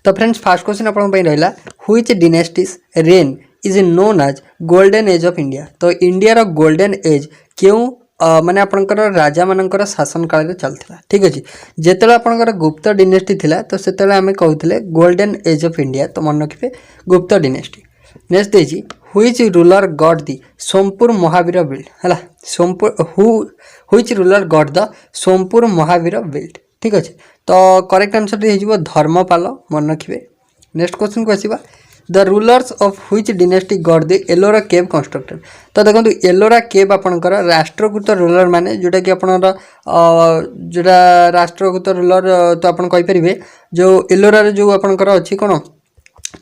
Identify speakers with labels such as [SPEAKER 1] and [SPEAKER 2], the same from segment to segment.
[SPEAKER 1] तो friends fast question आपन रहा which dynasties reign is known as golden age of India. तो India रो गोल्डन एज क्यों माने आपनकर राजा मानकर शासन काल रे चलथिला। ठीक अछि जेतेला आपनकर गुप्त डिनेस्टी थिला तो सेतेला हमें कहउथिले गोल्डन एज ऑफ इंडिया। तो मन रखिबे गुप्त डिनेस्टी। नेक्स्ट देजी which ruler got the Somapura Mahavihara build हला Somapura which ruler got the Somapura Mahavihara build. ठीक अच्छे तो करेक्ट आंसर हो धर्मपाल मन रखिए। नेक्स्ट क्वेश्चन को आसवा the rulers of which dynasty got the Ellora cave constructed. तो देखो एलोरा केव आपंकर राष्ट्रकूत रूलर माने जोटा कि आपनर जोटा राष्ट्रकूत रूलर तो आपन कहि परिबे जो एलोरा रे जो आपनकर अछि कोन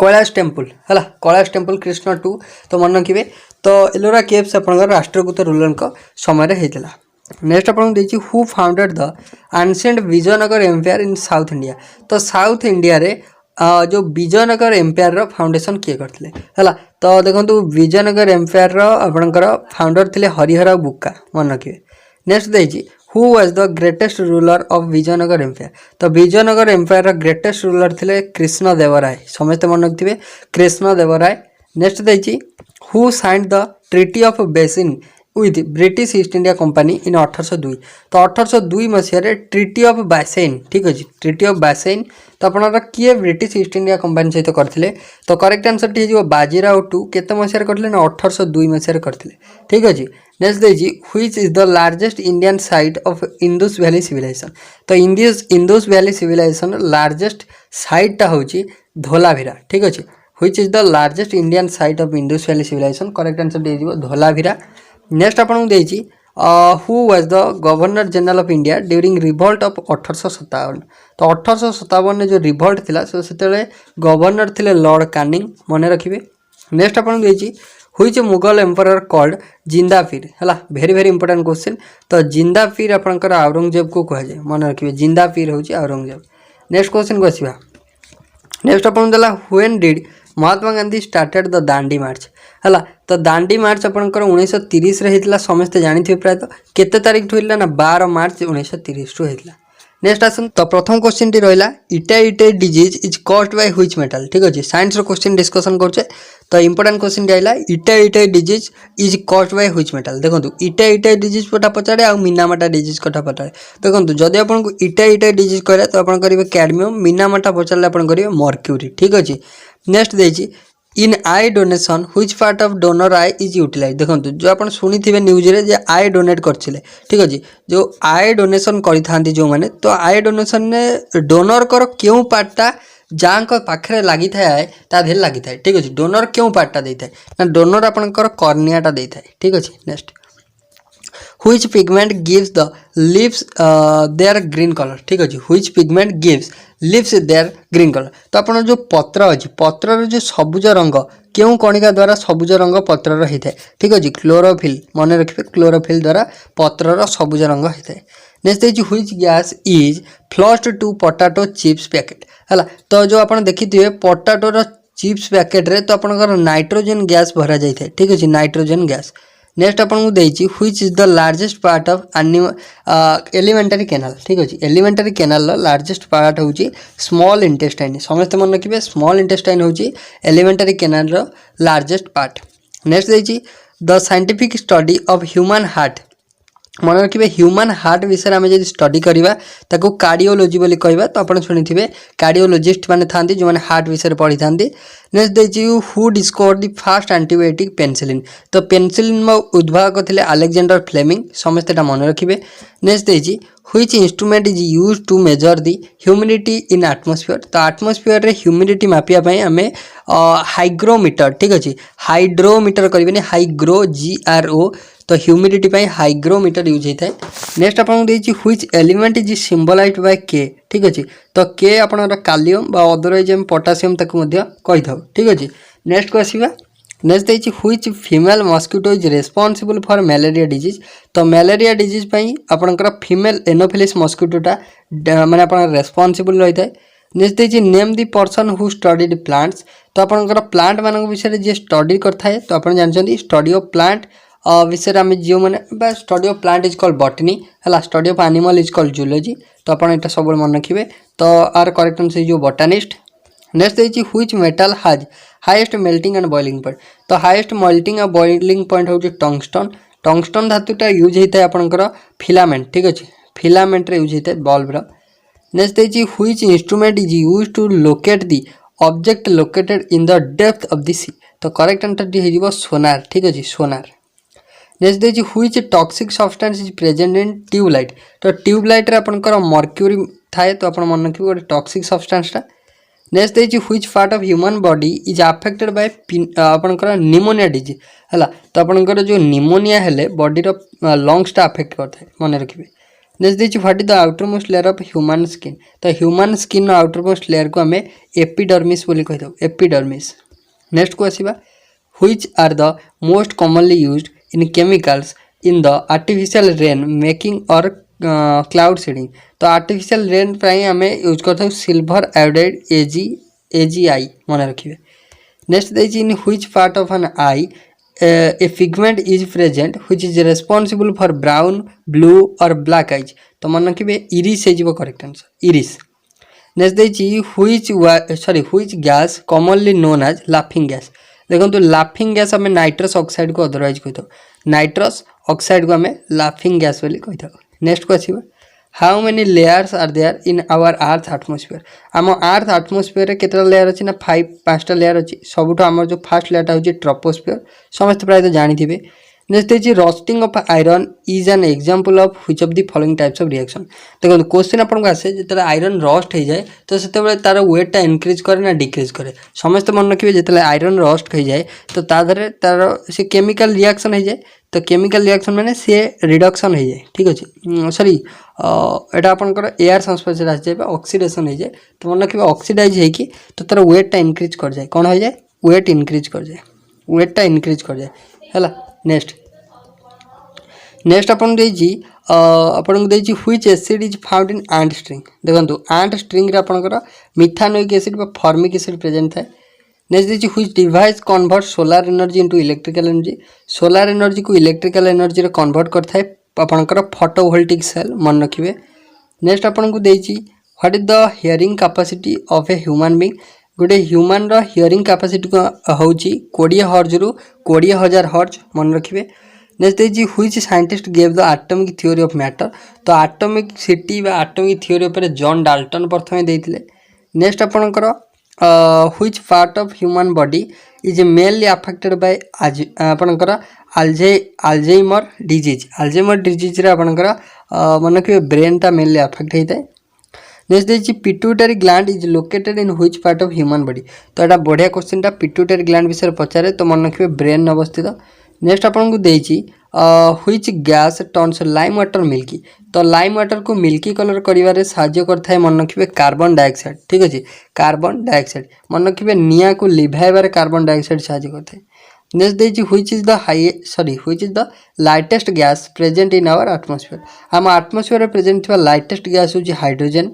[SPEAKER 1] कैलाश टेम्पल है कैलाश टेम्पल कृष्ण 2। तो मन रखिए तो एलोरा केव्स आपनकर राष्ट्रकूत रूलर समय होता। नेक्स्ट आपको देखिए who founded the ancient Vijayanagara empire in South India. तो साउथ इंडिया रे जो विजयनगर एम्पायर रो फाउंडेशन किए करथिले हला। तो देखो विजयनगर एम्पायर रो आपनकर फाउंडर थिले हरिहर बुक्का मन रखिए। नेक्स्ट देखिए who was the greatest ruler of Vijayanagara empire. तो विजयनगर एम्पायर रो ग्रेटेस्ट रूलर थिले कृष्णदेवराय समस्त मन रखिए कृष्णदेवराय। नेक्स्ट देखिए who signed the treaty of Bassein with British East India company in 1802। तो 1802 मसीह ट्रिटी ऑफ बासेन। ठीक अच्छे ट्रिटी ऑफ बासेन तो अपना किए ब्रिटिश ईस्ट इंडिया कंपनी सहित करते। तो करेक्ट आंसर टी हो बाजीराव टू केते मसीह करते ना 1802 मसीह करते। ठीक अच्छे नेक्स्ट देखिए which is the largest Indian site of Indus valley civilisation. तो इंडस वैली सिविलाइजेशन लार्जेस्ट साइटा हूँ धोलावीरा। ठीक अच्छे which is the largest Indian site of Indus valley civilisation correct answer टी हो धोलावीरा। नेक्स्ट आपको देखिए who was the governor general of India during revolt of 1857। तो 1857 जो रिवोल्ट थिला सो सेतेले गवर्नर थिले लॉर्ड कानिंग मन रखिए। नेक्स्ट आपको देखिए व्हिच मुगल एम्परर कॉल्ड जिंदाफिर हला वेरी वेरी इंपोर्टेंट क्वेश्चन। तो जिंदाफिर आपनकर औरंगजेब को कह जाए मन रखिए जिंदाफिर होची औरंगजेब। नेक्स्ट क्वेश्चन को आसीबा। नेक्स्ट आपन देला when did Mahatma Gandhi started the Dandi march हला। तो दांडी मार्च आपनकर 1930 रे हेतला समस्त जानिथिबे प्राय। तो केते तारीख ठु हेतला ना 12 मार्च 1930 ठु हेतला। नेक्स्ट आसन तो प्रथम क्वेश्चन टी रहिला itai itai disease is caused by which metal. ठीक अछि साइंस रो क्वेश्चन डिस्कशन करछे। तो इंपोर्टेंट क्वेश्चन आइला itai itai disease is caused by which metal. देखंतु इटाइटाई डिजीज कोटा पचारे आ मिनामाटा डिजीज कोटा पचारे। देखंतु जदि आपन को इटाइटाई डिजीज करे तो आपन करिवे कैडमियम मिनामाटा पचारले आपन करिवे मर्क्यूरी। ठीक अछि नेक्स्ट देखि in eye donation which part of donor eye is utilize. देखो जो आप शुणी थे न्यूज रे जे आई डोनेट करथिले। ठीक अच्छे जो आई डोनेशन करि जो माने तो आई डोनेशन ने डोनर कर क्यों पार्टा जहाँ पाखे लगी था आए ता धेर लगी था। ठीक अच्छे डोनर क्यों पार्टा दे था ना डोनर आपनकर कर्नियाटा दे था। ठीक अच्छे next which pigment gives the leaves their green colour. ठीक अच्छे which pigment gives leaves their green colour. तो अपन जो पत्र अच्छी पत्र जो सबुज रंग क्यों कणिका द्वारा सबुज रंग पत्र होता है। ठीक अच्छे क्लोरोफिल मन रखिए क्लोरोफिल द्वारा पत्र सबुज रंग होता है। नेक्स्ट देखिए which gas is flushed to potato chips packet है। तो जो आप देखिए पोटैटोर चिप्स पैकेट रे तो आपनकर नाइट्रोजन गैस भरा जाए। ठीक अच्छे नाइट्रोजन गैस। नेक्स्ट आपको देखिए which is the largest part of alimentary canal. ठीक अच्छे एलिमेंटरी कैनाल लार्जेस्ट पार्ट हूँ स्मॉल इंटेस्टाइन समस्त मन रखिए स्मॉल इंटेस्टाइन हूँ alimentary canal largest part. Next देखिए the scientific study of human heart मन रखिए ह्यूमन हार्ट विषय में जब स्टडी करवा ताको कार्डियोलॉजी बोली कहवा। तो आप शुणी थे कार्डियोलॉजिस्ट मैंने था जो मैंने हार्ट विषय पढ़ी था। नेक्स्ट देखिए who discovered the first antibiotic penicillin. तो पेनिसिलिन उद्भावक थे अलेक्जेंडर फ्लेमिंग समस्त मन रखिए। नेक्स्ट देखिए which instrument is use to measure the humidity in atmosphere. तो आटमोस्फियर रे ह्यूमिडिटी मापिया आम हाइग्रोमीटर। ठीक अच्छे हाइड्रोमीटर करें हाइग्रो GRO तो ह्यूमिडिटी हाइग्रोमीटर यूज होता है। नेक्स्ट आपको देखिए which element is symbolised by K. ठीक अच्छे तो के आपनर कालियम बा अदरवाइज आम पोटासियम ताकू कही था। ठीक अच्छे नेक्स्ट को आसवा। नेक्स्ट देखिए which female mosquito is responsible for malaria disease. तो मलेरिया डिजीज आपनकर फीमेल एनोफिलिस मस्किटोटा माने आपन रेस्पॉन्सिबल रही है। नेक्स्ट देखिए name the person who studied plants. तो आपनकर प्लांट मान विषय जी स्टडी करता है। तो आप जानते स्टडी ऑफ प्लांट विषय आम जो मैंने study of plant is called botany है study of animal is called zoology. तो आप सब मन रखिए। तो आर करेक्ट आंसर जो बोटानिस्ट। नेक्स्ट देखिए which metal has highest melting and boiling point. तो हाईएस्ट मेल्टिंग और बॉइलिंग पॉइंट हूँ टंगस्टन। टंगस्टन धातुटा यूज होता है आपंकर फिलामेंट, ठीक अच्छे, फिलामेंट यूज होता है बल्बर। नेक्स्ट देखिए which instrument is use to locate the object located in the depth of the sea. तो करेक्ट आंसर हो सोनार, ठीक अच्छे, सोनार। नेक्स्ट देखिए which toxic substance is present in tubelight. तो ट्यूबलाइट रे आपनकर मर्क्यूरी थाए, तो आपण मन रखिबे गोटे टॉक्सिक सब्सटेंसटा। नेक्स्ट देखिए which part of human body is affected by आपनकर निमोनिया डिजीज हला। तो आपनकर जो निमोनिया हेले बॉडी रो लंग्सटा अफेक्ट करता है, मन रखिबे। नेक्स्ट देखिए what is the outermost layer of human skin. तो human skin outermost layer को हमें एपिडर्मिस बोली कहिदो, एपिडर्मिस। नेक्स्ट को आसीबा which are the most commonly used in chemicals in the artificial rain making और cloud seeding. तो artificial rain आम यूज करते सिल्वर आयोडाइड AgI, मन रखिए। नेक्स्ट देखिए in which part of an eye a pigment is present which is responsible for brown blue और black eyes. तो मन रखिए इरिस हो करेक्ट आंसर, इरिस। नेक्स्ट देखिए which gas commonly known as laughing gas. देखो तो laughing gas आम nitrous oxide को अदरवाइज कही था, नाइट्रस ऑक्साइड को आम लाफिंग गैस बोली कही था। नेक्स्ट को आसीबा how many layers are there in our earth atmosphere. आम अर्थ एटमॉस्फेयर केतटा लेयर अच्छी ना 5टा लेयर अच्छी। सबुठ आम जो फास्ट लेयरटा होची ट्रोपोस्फियर, समस्त प्राय जानिथिबे। नेक्स्ट देखिए rusting of iron is an example of which of the following types of reaction. देखो क्वेश्चन आपको आसे जो आयरन रस्ट हो जाए तो से तार वेटटा इनक्रीज करे ना डिक्रीज करे। समस्त मन रखिए जो आयरन रस्ट हो जाए तो तार से केमिकल रिएक्शन हो जाए। तो केमिकल रिएक्शन माने सी रिडक्शन हो जाए, ठीक अच्छे, सॉरी एटा आपनकर एयर संस्पर्श आस जाए ऑक्सीडेशन हो जाए। तो मन रखिए ऑक्सीडाइज होगी तो तार वेटटा इनक्रीज कर जाए, कौन हो जाए, वेट इनक्रीज कर जाए, वेटटा इनक्रीज कर जाए है। नेक्स्ट आपन देछि which acid is found in ant sting. देखो आंट स्ट्रिंग रे आपनकर मिथानोइक एसिड बा फॉर्मिक एसिड प्रेजेंट थाए। नेक्स्ट देछि which device convert solar energy into electrical energy. Solar energy को इलेक्ट्रिकल एनर्जी रे कन्वर्ट करथाय आपनकर फोटोवोल्टिक सेल, मन रखिबे। नेक्स्ट आपन को देछि what is the hearing capacity of a human being. गोटे ह्यूमन रो हियरिंग कैपेसिटी को होउची 20 हर्ज रु 20,000 हर्ज, मन रखिबे। नेक्स्ट देखिए which scientist gave the atomic theory of matter. तो एटॉमिक सिटी बा एटॉमिक थ्योरी पर जॉन डाल्टन प्रथमे देथिले। नेक्स्ट आपनकर which part of human body is mainly affected by आपनकर अल्जाइमर डिजीज। अल्जाइमर डिजीज रे आपनकर मन के ब्रेन टा मेनली अफेक्ट होता है। नेक्स्ट देखिए pituitary gland is located in which part of human body. तो यहाँ बढ़िया क्वेश्चन टा पिट्यूटरी ग्लैंड विषय पचारे, तो मन रखिए ब्रेन अवस्थित। नेक्स्ट आपन को देछि which gas turns lime water milky. तो लाइम वाटर को मिल्की कलर करिवारे साहाय्य करता है, मन रखिए कार्बन डाइऑक्साइड, ठीक अच्छे, कार्बन डाइऑक्साइड, मन रखिए निया को लिभाइबारे कार्बन डाइऑक्साइड साहाय्य करता है। नेक्स्ट देखिए which is the lightest gas present in our atmosphere. आम एटमॉस्फेयर रे प्रेजेंट थिबा लाइटेस्ट गैस होची हाइड्रोजन।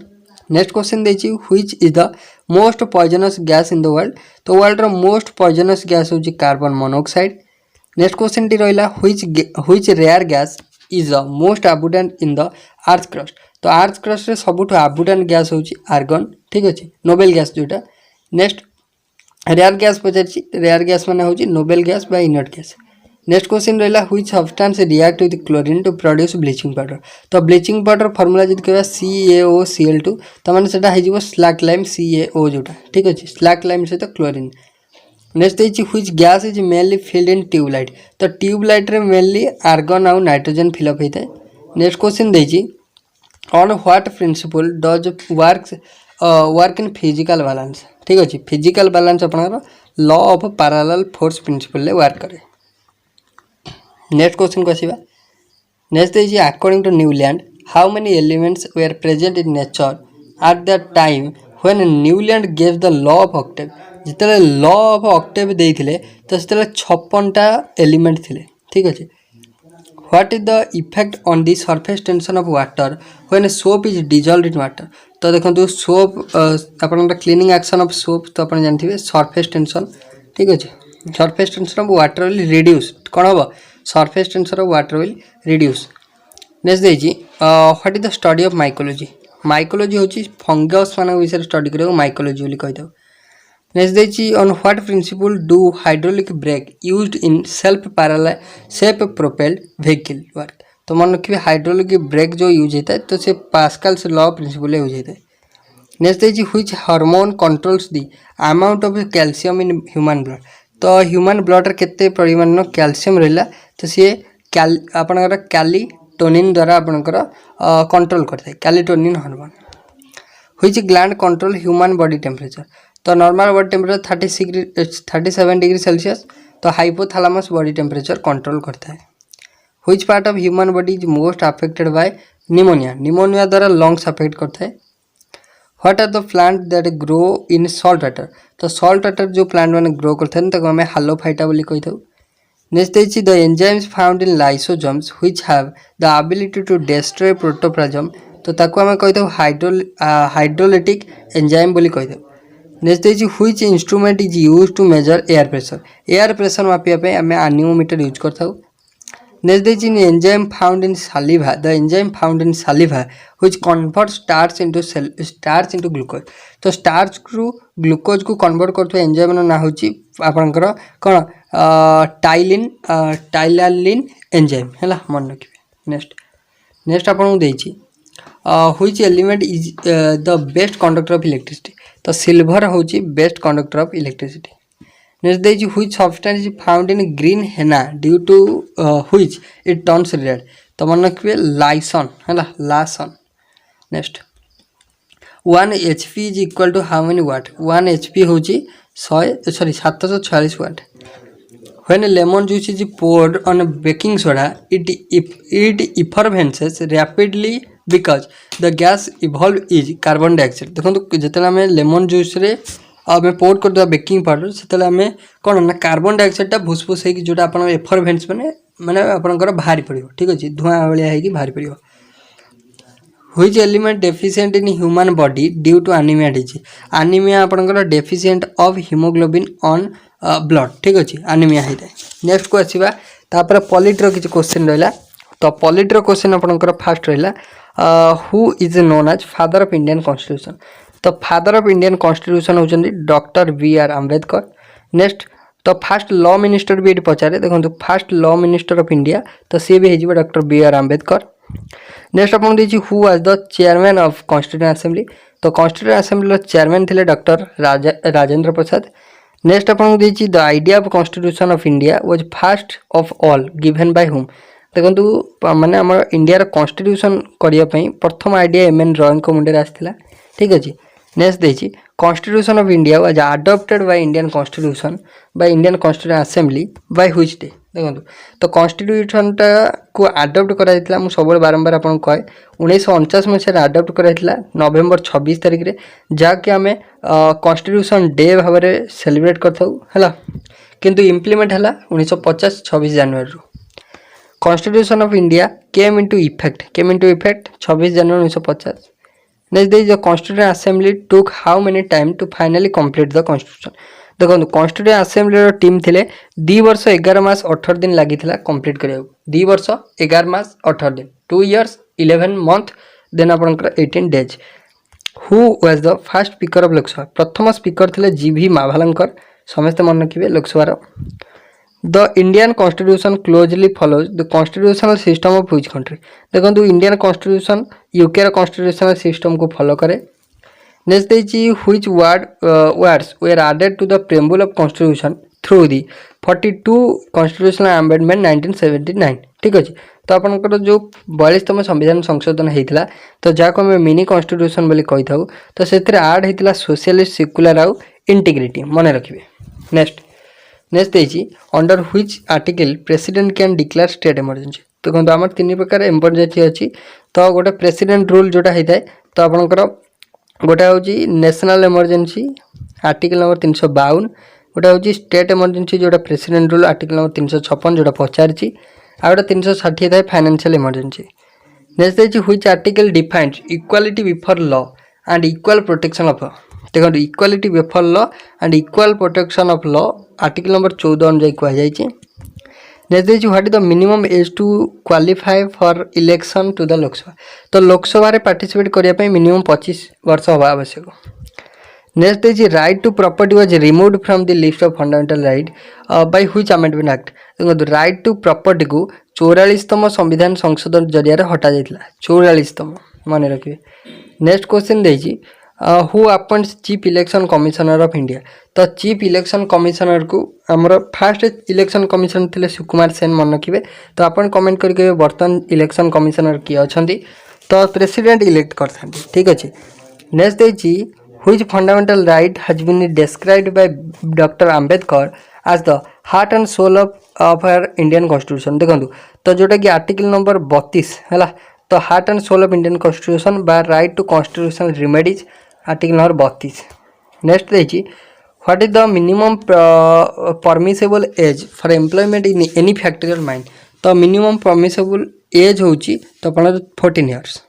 [SPEAKER 1] नेक्स्ट क्वेश्चन देखिए which is the most poisonous gas in the world. तो वर्ल्ड रो मोस्ट पॉइजनस गैस होची कार्बन मोनोऑक्साइड। नेक्स्ट क्वेश्चन टी रहिला which rare gas is the most abundant in the earth crust. तो earth crust रे सबुठ अबुडेंट gas होची argon, ठीक अच्छे, नोबेल गैस जोटा। नेक्स्ट रेयर गैस पचारछि, रेयर गैस माने होची नोबेल गैस बा इनर्ट गैस। नेक्स्ट क्वेश्चन रहिला which substance react with chlorine to produce bleaching powder. तो ब्लीचिंग पाउडर फॉर्मूला जदि कहबा CaOCl2 त माने सेटा हेजिवो स्लैक लाइम CaO जोटा, ठीक अच्छे, स्लैक लाइम सहित क्लोरीन। नेक्स्ट देखिए which gas is mainly filled in tubelight. तो ट्यूबलाइट रे मेनली आर्गन आउ नाइट्रोजन फिलअप होता है। नेक्स्ट क्वेश्चन देखिए on what principle does work in physical balance. ठीक अच्छे, फिजिकल बैलेंस अपना law of parallel force principle work करे। नेक्स्ट क्वेश्चन को आसीबा। नेक्स्ट देखिए according to Newland how many elements were present in nature at the time when Newland gave the law of octave. जिते law of octave देइथिले तो से 56टा element थिले, ठीक अच्छे। What is the effect on the surface tension of water when soap is dissolved in water. तो देखो सोप आपन क्लीनिंग एक्शन ऑफ सोप तो आप जानते सरफेस टेंशन, ठीक अच्छे, surface tension of water will reduce, कौन हम surface tension of water will reduce. Next देखिए what is the study of mycology. Mycology हूँ फंगस मान विषय स्टडी कर माइकोलॉजी बोली कही। नेक्स्ट देखिए on what principle do hydraulic brake used in self propelled vehicle work. तो मन रखिए हाइड्रोलिक ब्रेक जो यूज होता है तो से पास्कल्स लॉ प्रिंसिपल यूज होता है। नेक्स्ट देखिए which hormone controls the amount of calcium in human blood. तो ह्यूमन ब्लड केते परिमाण कैल्शियम रहा तो सी आपणकर कैलिटोनिन द्वारा आपणकर कंट्रोल करता है calcitonin hormone. Which gland control human body temperature. तो normal body temperature 37 degree Celsius, तो हाइपोथैलेमस बॉडी टेम्परेचर कंट्रोल करता है। Which part of human body is most affected by pneumonia. Pneumonia द्वारा लंग्स अफेक्ट करता है। What are the plant that grow in salt water. तो salt water जो plant मैंने grow करते हैं ताको हमें हालोफाइटा बोली कही था। नेक्स्ट देखिए the enzymes found in lysosomes which have the ability to destroy protoplasm. तो ताको हमें कही था हाइड्रोलिटिक एंजाइम बोली कही था। नेक्स्ट देखिए which instrument is use to measure air pressure. Air pressure मापिया पे हमें एनीमोमीटर यूज करता हूँ। नेक्स्ट देखिए enzyme found in saliva. The enzyme found in saliva which convert starch into glucose. तो स्टार्च रु ग्लूकोज को कन्वर्ट करथो एंजाइम ना होची आपनकर कोन टाइलालिन एंजाइम हैला मन रखिबे। नेक्स्ट आपन देछि which element is the best conductor of electricity. तो सिल्वर होची best conductor of electricity. Next देखिए which substance is found in green henna due to which it turns red. तो मन रखिए लाइसन है lawsone. Next 1 HP is equal to how many watt. 1 HP हूँ 746 watt. When lemon juice is poured on baking soda it effervesces rapidly because the gas evolved is carbon dioxide। देखो जिते आम lemon juice रे आम पोर कर baking powder से आम कौन ना कार्बन डाइऑक्साइड भूसफुस हो जोटा आप एफरभेन्स मैंने आपंकर बाहरी पड़ो ठीक अच्छे धुआं भाया हो बाहरी पड़ो। Which element deficient in human body due to anaemia disease. Anaemia आपंकर deficient of haemoglobin on blood ठीक अच्छे एनीमिया होता है। नेक्स्ट को आसवा तापर पॉलिटर किसी क्वेश्चन रहा। तो पॉलिटर क्वेश्चन आपंकर फास्ट रहा who is known as father of Indian constitution. तो फादर ऑफ इंडियन कॉन्स्टिट्यूशन होचंदी डॉक्टर B.R. आंबेडकर। नेक्स्ट तो फास्ट लॉ मिनिस्टर भी ये पचारे देखो first law minister of India तो सी भी हो डॉक्टर B.R. आंबेडकर। नेक्स्ट आपको देखिए who was the chairman of constituent assembly. तो कॉन्स्टिट्यूएंट असेंबली चेयरमैन थे डॉक्टर राजेंद्र प्रसाद। नेक्स्ट आपको देखिए the idea of constitution of India was first of all given by whom. देखो माने आम इंडिया कॉन्स्टिट्यूशन करने प्रथम आइडिया M.N. रॉय को मुंडे आसाला ठीक अच्छे। नेक्स्ट देखिए constitution of India was adopted by Indian constitution by Indian constituent assembly by which day. देखो तो कॉन्स्टिट्यूशन को अडॉप्ट कराइला मु सब बारंबार आपन कहे 1949 मसीह अडॉप्ट कराइला नवेम्बर 26 तारिख रे जाकि आम कॉन्स्टिट्यूशन डे भाव में सेलिब्रेट करथाउ हैला किंतु इम्प्लीमेंट हैला 1950 26 जनवरी। Constitution of India came into effect 26 जनवरी 1950। Next the constituent assembly took how many time to finally complete the constitution. देखो कॉन्स्टिट्यूएंट असेंबली टीम थे 2 वर्ष 11 मास 18 दिन लगी कंप्लीट करा 2 वर्ष 11 मास 18 दिन 2 years 11 month देन आपंकर 18 days। Who was the first speaker of Lok Sabha. प्रथम स्पीकर थे G.V. माभालंकर समस्ते मन रखिए Lok Sabha. The Indian constitution closely follows the constitutional system of which country. देखो Indian constitution UK constitutional system को फॉलो करे। नेक्स्ट देखिए which words were added to the preamble of constitution through the 42 constitutional amendment 1979 ठीक अच्छे। तो आपंकर जो 42तम संविधान संशोधन होता तो जहाँ को मिनी कॉन्स्टिट्यूशन बोली कही था तो से आड होता सोशलिस्ट सेक्युलर आउ इंटीग्रिटी मन रखिए। नेक्स्ट देखिए under which article president can declare state emergency. तो देखो आम 3 प्रकार इमरजेंसी अच्छी तो गोटे प्रेसिडेंट रूल जोटा होता है तो आपंकर गोटे हूँ नेशनल इमरजेंसी आर्टिकल नंबर 352 गोटे हूँ स्टेट इमरजेंसी जोटा प्रेसिडेंट रूल आर्टिकल नंबर 356 जोटा पचारि आ गए 360 था फाइनेंशियल इमरजेंसी। नेक्स्ट देखिए which article defines equality before law and equal protection of law. देखो equality before law and equal protection of law article number 14 अनुଯାୟୀ कहुई। नेक्स्ट देखिए what is the minimum age to qualify for election to the Lok Sabha. तो Lok Sabha participate करने minimum 25 वर्ष हवा आवश्यक। Next is right to property was removed from the list of fundamental right by which amendment act. देखो right to property को 44तम संविधान संशोधन जरिया हटा जाइतिला 44तम मन रखिए। नेक्स्ट क्वेश्चन देछि who appoints chief election commissioner of India. तो चीफ इलेक्शन कमिशनर को आमर फास्ट इलेक्शन कमिशनर थे सुकुमार सेन मन रखिए। तो आपन कमेंट करके बर्तमान इलेक्शन कमिशनर किए अछंती तो प्रेसिडेंट इलेक्ट करथां ठीक अच्छे। नेक्स्ट देछि which fundamental right has been described by Dr. Ambedkar as the heart and soul of our Indian Constitution। देखो तो जोटा कि आर्टिकल नंबर 32 है तो heart and soul of Indian constitution बा right to constitutional remedies article number 32। Next देखिए what is the minimum permissible age for employment in any factorial mine. तो minimum permissible age होची तो अपन 14 years.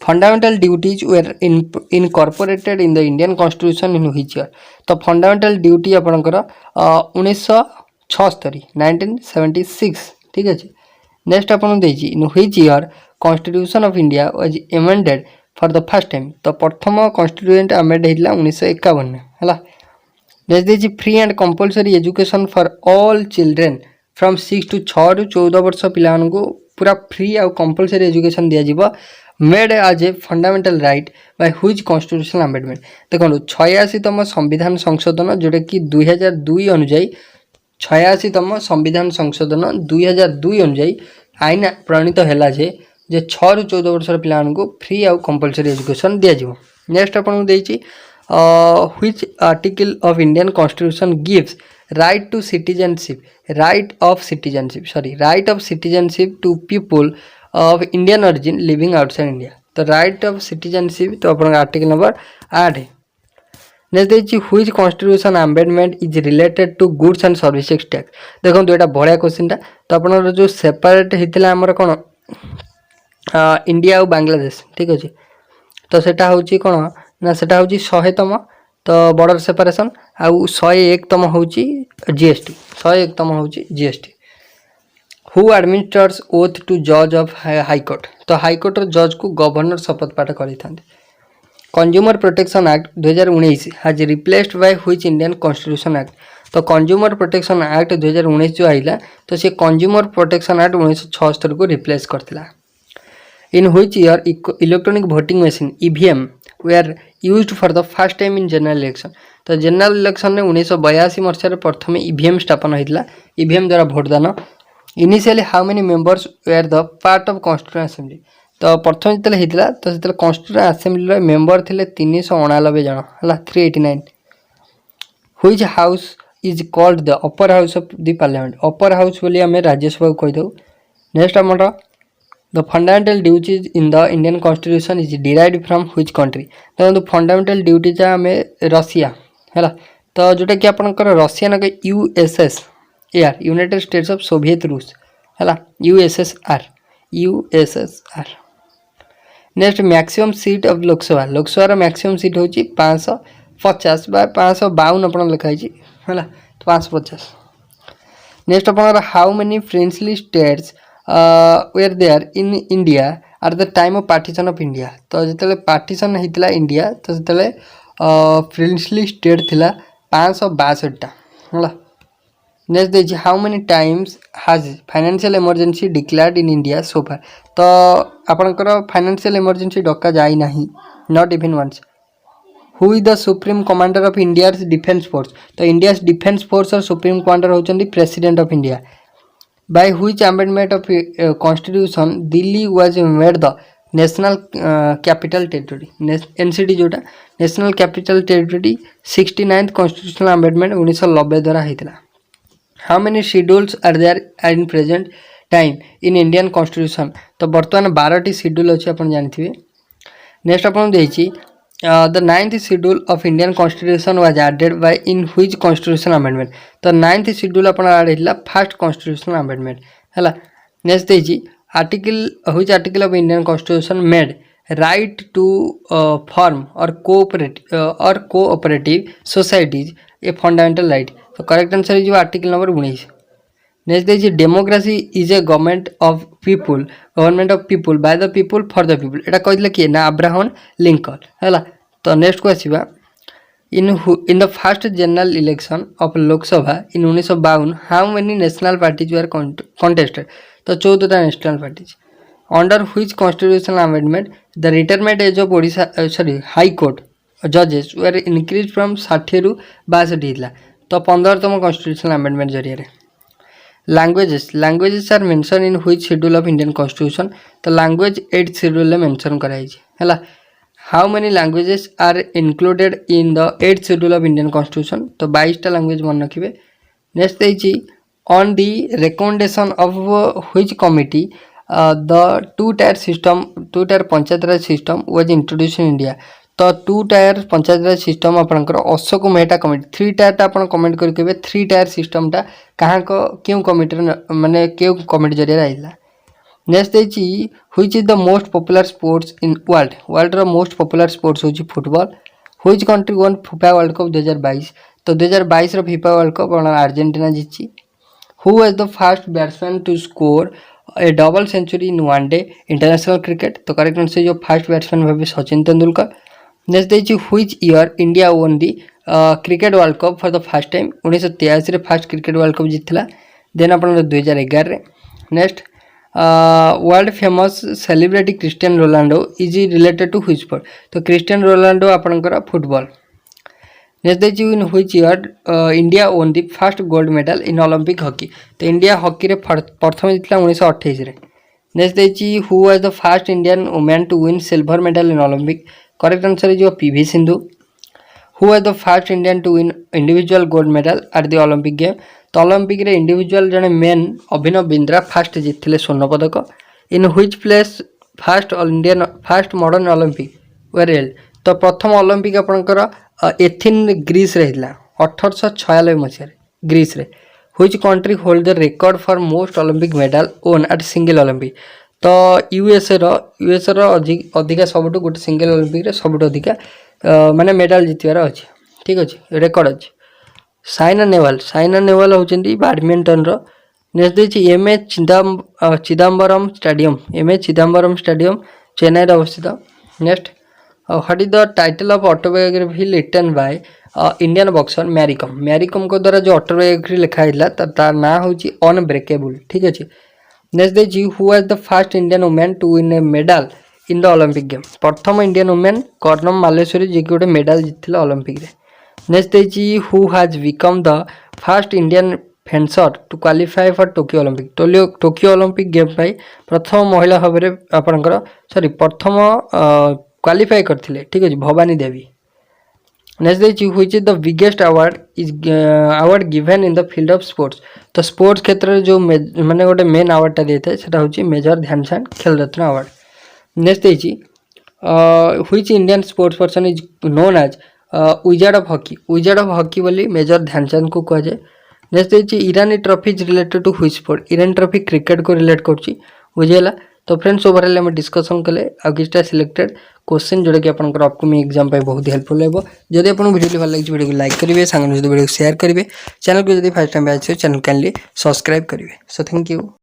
[SPEAKER 1] Fundamental duties were incorporated in the Indian constitution in which year. तो fundamental duty आपणकर 1976 1976 ठीक अच्छे। Next आपन देछि in which year constitution of India was amended for the first time. तो प्रथम कॉन्स्टिट्यूएंट अमेंड होइला 1951 हला। नेक्स्ट देछि free and compulsory education for all children from 6 to 6 रु 14 वर्ष पिला को पूरा फ्री आउ कंपलसरी एजुकेशन दिया जिवो made as a fundamental right by which constitutional amendment. देखो 86तम संविधान संशोधन जोटा कि 2002 अनुଯାयी 86तम संविधान संशोधन 2002 अनुଯାयी आईन प्रणीत है जे 6 रु 14 वर्ष पिला को फ्री आउ कंपलसरी एजुकेशन दिया जिवो। नेक्स्ट आपन देछि which article of Indian constitution gives right to citizenship right of citizenship to people of Indian origin living outside India। तो राइट ऑफ सिटीजनशिप तो अपन आर्टिकल नंबर 8 है। नेक्स्ट देखिए which constitution amendment is related to goods and services tax. देखो एटा बढ़िया question तो अपन जो सेपरेट होता आमर कौन इंडिया और बांग्लादेश ठीक अच्छे। तो सेटा होची कौन ना सेटा होची 100तम तो बॉर्डर सेपरेशन आउ 101तम होची जीएसटी 101तम होची जीएसटी। हु एडमिनिस्ट्रेट्स ओथ टू जज ऑफ हाईकोर्ट। तो हाईकोर्ट जज को गवर्नर शपथ पाठ करते। Consumer protection act 2019 has replaced by which Indian constitution act. तो कंज्यूमर प्रोटेक्शन एक्ट 2019 जो आइला तो सी कंज्यूमर प्रोटेक्शन एक्ट 1976 को रिप्लेस करथिला। In which year electronic voting machine EVM were used for the first time in general election. तो general election में 1982 मसीह प्रथम EVM स्थापन होता ईवीएम द्वारा भोटदान। Initially how many members were the part of constituent assembly. तो प्रथम जितने होता तो से कॉन्स्टिट्यूएंट असेंबली मेंबर थे 389 जन है 389। Which house is called the upper house of the parliament. Upper house बोली आम राज्यसभा को कही दो। नेक्स्ट आम the fundamental duties in the Indian constitution is derived from which country. देखो फंडामेंटल ड्यूटीज आम रशिया है तो जोटा कि आपंकर Russian USS AR United states of Soviet रूस है USSR. Next maximum seat of Lok Sabha maximum seat हूँ 550 बा 552 अपन लिखाई है तो 550। नेक्स्ट अपन how many princely states were there in India at the time of partition of India. तो जिते पार्टीशन होता इंडिया तो जिते फ्रेंचली स्टेट थिला 562टा है। नेक्स्ट देखिए how many times has financial emergency declared in India so far. तो आपंकर फाइनेंशियल इमरजेंसी डका जाए ना not even once. Who is the supreme commander of India defence force. तो इंडिया डिफेंस फोर्स और सुप्रीम कमांडर होचंदी president of India. By which amendment of constitution Delhi was made the national capital territory NCT जोटा national capital territory 69th constitutional amendment 1990 द्वारा होता। How many schedules are there in present time in Indian constitution. तो बर्तमान 12टी schedule अच्छे आप जानते। Next आपन देखिए the 9th schedule of Indian constitution was added by in which constitution amendment. तो 9th शेड्यूल अपन ऐड होता फर्स्ट कॉन्स्टिट्यूशनल अमेंडमेंट है। नेक्स्ट देखिए article which article of Indian constitution made right to form और cooperative societies a fundamental right. तो correct answer है article number 19। Next देखिए democracy is a government of people by the people for the people. एटा कहले किए ना Abraham Lincoln है। तो नेक्स्ट को आसवा In the first general election of Lok Sabha in 1952, how many national parties were contested? तो 14टा national parties. Under which constitutional amendment the retirement age of High Court judges were increased from 60 ରୁ 62 ହେଇଥିଲା तो 15तम constitutional amendment जरिए. languages are mentioned in which schedule of Indian constitution? तो language 8th schedule में mention कराई है. How many languages are included in the 8th schedule of Indian constitution? तो 22टा language मन रखिए. Next है on the recommendation of which committee the two-tier panchayat Raj system was introduced in India. तो 2-tier panchayat राज system आपनकर Ashok Mehta committee 3-tier टा आपन comment करके 3-tier system टा कहाँ को क्यों कमिटी माने क्यों कमिटी जरिए आइला. नेक्स्ट है which is the most popular sports in world रो मोस्ट पॉपुलर स्पोर्ट्स होची football. Which country won FIFA world cup 2022 तो 2022 रो फीफा वर्ल्ड कप अर्जेंटीना जीती. Who was the first batsman to score a double century in one day international cricket तो correct answer जो first batsman भावे Sachin Tendulkar. Next है which year India won the cricket world cup for the first time 1983 रे first cricket world cup जीतला. Then अपन 2011 रे. Next world famous celebrity Cristiano Ronaldo is related to which sport तो Cristiano Ronaldo आपनकर football. Next है in which year India won the first gold medal in Olympic hockey तो India hockey रे प्रथम जीतला 1928 रे. नेक्स्ट है who was the first Indian women to win silver medal in Olympic correct answer जो PV Sindhu. Who was the first Indian to win individual gold medal at the Olympic game तो Olympic रे individual जने मेन Abhinav Bindra first जीतले स्वर्ण पदक. In which place first modern Olympic were held तो प्रथम ओलंपिक आपनकर एथेन ग्रीस रे हिला 1896 मसीह ग्रीस रे. Which country hold the record for most Olympic medal won at single Olympic तो यूएसए रो अधिका सबुठु गोटे सिंगल ओलंपिक रे सबुठु अधिका माने मेडल जितवार अछि. ठीक अछि रिकॉर्ड अछि. साइना नेहवाल होचंदी बैडमिंटन रो. नेक्स्ट देछि एमए चिदम्बरम स्टेडियम चेन्नई रे अवस्थित. Next what is the title of autobiography written by Indian boxer Mary Kom को द्वारा जो ऑटोबायोग्राफी लिखा हिला तार ना होची अनब्रेकेबल. ठीक अछि. नेक्स्ट देछि who was the first Indian women to win a medal in the Olympic game प्रथम इंडियन वुमेन कर्णम मालेश्वरी जे कि गोटे मेडल जीतथिला ओलंपिक रे. नेक्स्ट है who has become the first Indian fencer to qualify for Tokyo Olympic game पाई प्रथम महिला भाव में आपंकर प्रथम क्वालिफाई करथिले. ठीक है भवानी देवी. नेक्स्ट है which is the biggest award given in the field of sports तो स्पोर्ट्स क्षेत्र में जो माने गोटे मेन अवार्डटा देता है सेटा होची major Dhyanchand Khel Ratna award. Next है which Indian sports person is known as wizard of hockey बोली मेजर ध्यानचंद को कह जाए. नेक्स्ट है Irani trophy is related to which sport Irani trophy cricket को रिलेट करछि बुझेला. तो फ्रेंड्स ओवरऑल हम डिस्कशन कले आ किछटा सिलेक्टेड क्वेश्चन जोड़ा कि आपनकर अपकमिंग एग्जाम पे बहुत हेल्पफुल हेबो. जदि आपन वीडियो भल लागिछ वीडियो को लाइक करिवे संग वीडियो को शेयर करिवे चैनल को जदि फर्स्ट टाइम आइछ चैनल काइंडली सब्सक्राइब करिवे. So thank you.